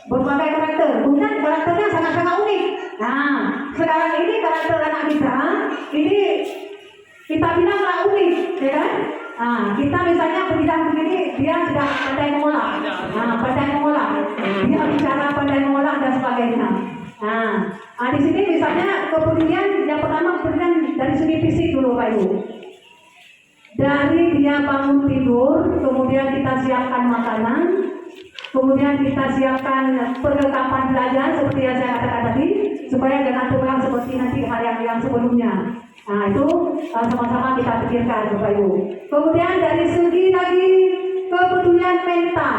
berbagai karakter, kemudian karakternya sangat-sangat unik. Nah, sekarang ini karakter anak kita ini kita bilanglah unik, ya kan? Nah, kita misalnya berbicara begini, dia sudah pandai mengolah. Nah, pandai mengolah. Dia bicara pandai mengolah dan sebagainya. Nah, di sini misalnya kemudian yang pertama kemudian dari segi fisik dulu Pak Ibu. Dari dia bangun tidur, kemudian kita siapkan makanan, kemudian kita siapkan perlengkapan belajar seperti yang saya katakan tadi, supaya jangan terulang seperti nanti hari yang sebelumnya. Nah, itu sama-sama kita pikirkan Bapak Ibu. Kemudian dari segi lagi kepedulian mental.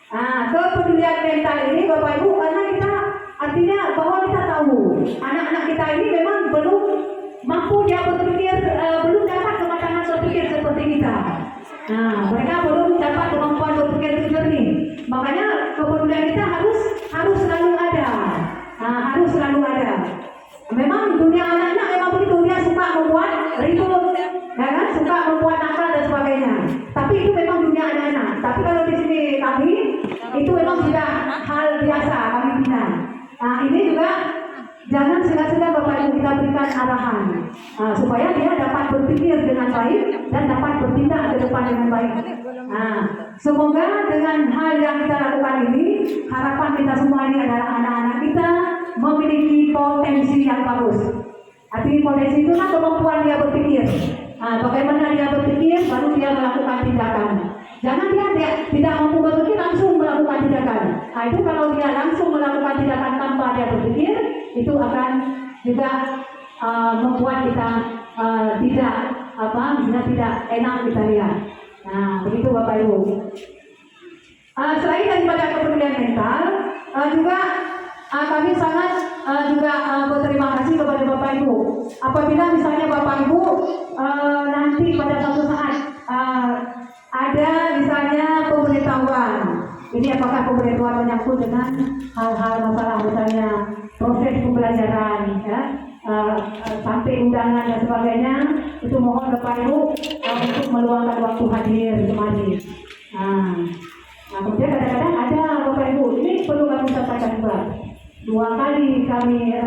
Nah, kepedulian mental ini Bapak Ibu karena kita artinya bahwa kita tahu anak-anak kita ini memang belum mampu dia berpikir, belum dapat kematangan berpikir seperti kita. Nah, mereka belum dapat kemampuan berpikir jernih. Makanya kepedulian kita harus selalu ada. Nah, harus selalu ada. Memang dunia anak-anak memang begitu, dia suka membuat ribut, ya kan? Suka membuat nakal dan sebagainya. Tapi itu memang dunia anak-anak. Tapi kalau di sini kami, itu memang sudah hal biasa kami bina. Nah, ini juga jangan segan-segan Bapak Ibu kita berikan arahan, supaya dia dapat berpikir dengan baik dan dapat bertindak ke depan dengan baik. Nah, semoga dengan hal yang kita lakukan ini, harapan kita semua ini adalah anak-anak kita memiliki potensi yang bagus. Arti potensi itu kan kemampuan dia berpikir. Nah, bagaimana dia berpikir, baru dia melakukan tindakan. Jangan dia tidak mampu berpikir langsung melakukan tindakan. Nah, itu kalau dia langsung melakukan tindakan tanpa dia berpikir, itu akan juga membuat kita tidak enak kita lihat. Nah, begitu Bapak Ibu. Selain daripada kepedulian mental, juga kami sangat juga berterima kasih kepada Bapak Ibu. Apabila misalnya Bapak Ibu nanti pada suatu saat ada misalnya pemberitahuan, ini apakah pemberitahuan menyangkut dengan hal-hal masalah misalnya proses pembelajaran, ya, sampai undangan dan sebagainya, itu mohon Bapak Ibu untuk meluangkan waktu hadir kemari. Nah, kemudian kadang-kadang ada Bapak Ibu, ini perlu kami sampaikan juga. 2 kali kami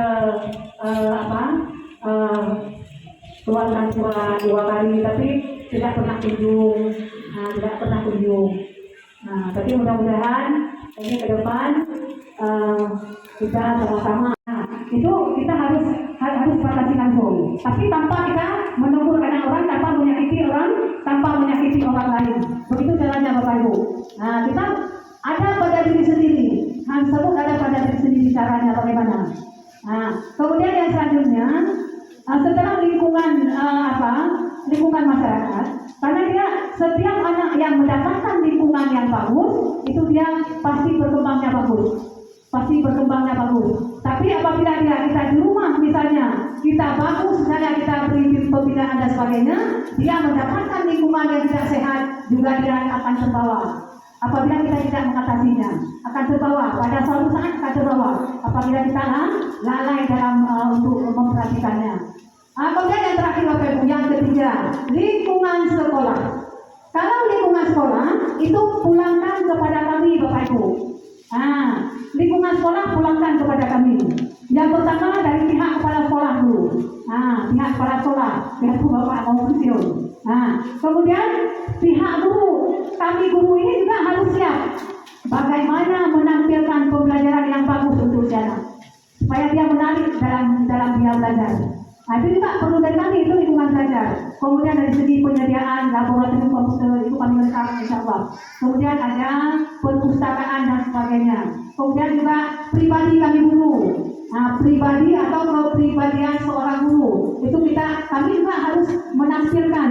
keluarkan surat 2 kali, tapi tidak pernah kunjung. Nah, tapi mudah-mudahan ini ke depan kita sama-sama. Itu kita harus batasi langsung. Tapi tanpa kita menegur orang, tanpa menyakiti orang lain. Begitu caranya Bapak Ibu. Nah, kita ada pada diri sendiri. Hal tersebut ada pada diri sendiri caranya bagaimana. Nah, kemudian yang selanjutnya setelah lingkungan masyarakat, karena dia setiap anak yang mendapatkan lingkungan yang bagus, itu dia pasti berkembangnya bagus. Tapi apabila kita di rumah misalnya kita bagus, misalnya kita beri pembinaan dan sebagainya, dia mendapatkan lingkungan yang tidak sehat, juga dia akan terbawa. Apabila kita tidak mengatasinya, akan terbawa. Pada suatu saat akan terbawa. Apabila kita lalai dalam untuk memperhatikannya. Kemudian yang terakhir Bapak Ibu, yang ketiga, lingkungan sekolah. Kalau lingkungan sekolah itu pulangkan kepada kami Bapak Ibu. Lingkungan sekolah pulangkan kepada kami. Yang pertama dari pihak kepala sekolah dulu. Pihak kepala sekolah, pihak Bapak mau pensiun. Kemudian pihak guru, kami guru ini juga harus siap bagaimana menampilkan pembelajaran yang bagus untuk si anak, supaya dia menarik dalam dia belajar. Itu juga perlu dari kami, itu lingkungan belajar. Kemudian dari segi penyediaan laboratorium komputer itu kami lengkap insyaallah. Kemudian ada perpustakaan dan sebagainya. Kemudian juga pribadi kami guru. Pribadi atau kepribadian seorang guru itu kami juga harus menampilkan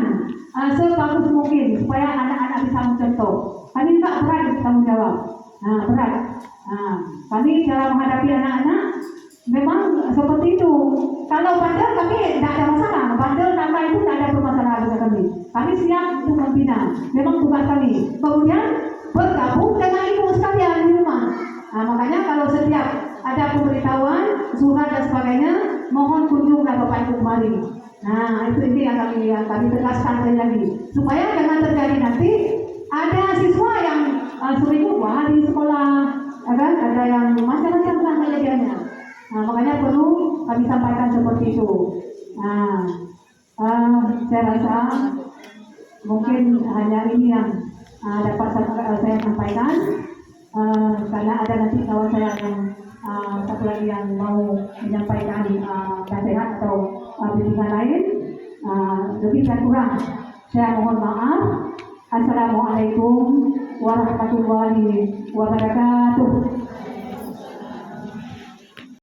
sebagus mungkin supaya anak-anak bisa mencontoh. Kami juga berat tanggung jawab. Berat. Kami dalam menghadapi anak-anak memang seperti itu. Kalau bandel kami tidak ada masalah. Bandel nama itu tidak ada permasalahan dengan kami. Kami siap untuk membina. Memang tugas kami. Kemudian bergabung dengan ibu sekalian di rumah. Makanya kalau setiap ada pemberitahuan, surat dan sebagainya, mohon kunjunglah Bapak Ibu kemari. Itu yang kami tegaskan sekali lagi. Supaya jangan terjadi nanti ada siswa yang seminggu di sekolah, ada ada yang macam-macam lah kejadiannya. Nah, makanya perlu kami sampaikan seperti itu. Nah, saya rasa mungkin hanya ini yang dapat saya sampaikan. Karena ada nanti kawan saya yang satu lagi yang mau menyampaikan nasihat atau bimbingan lain. Lebih dan kurang saya mohon maaf. Assalamualaikum warahmatullahi wabarakatuh.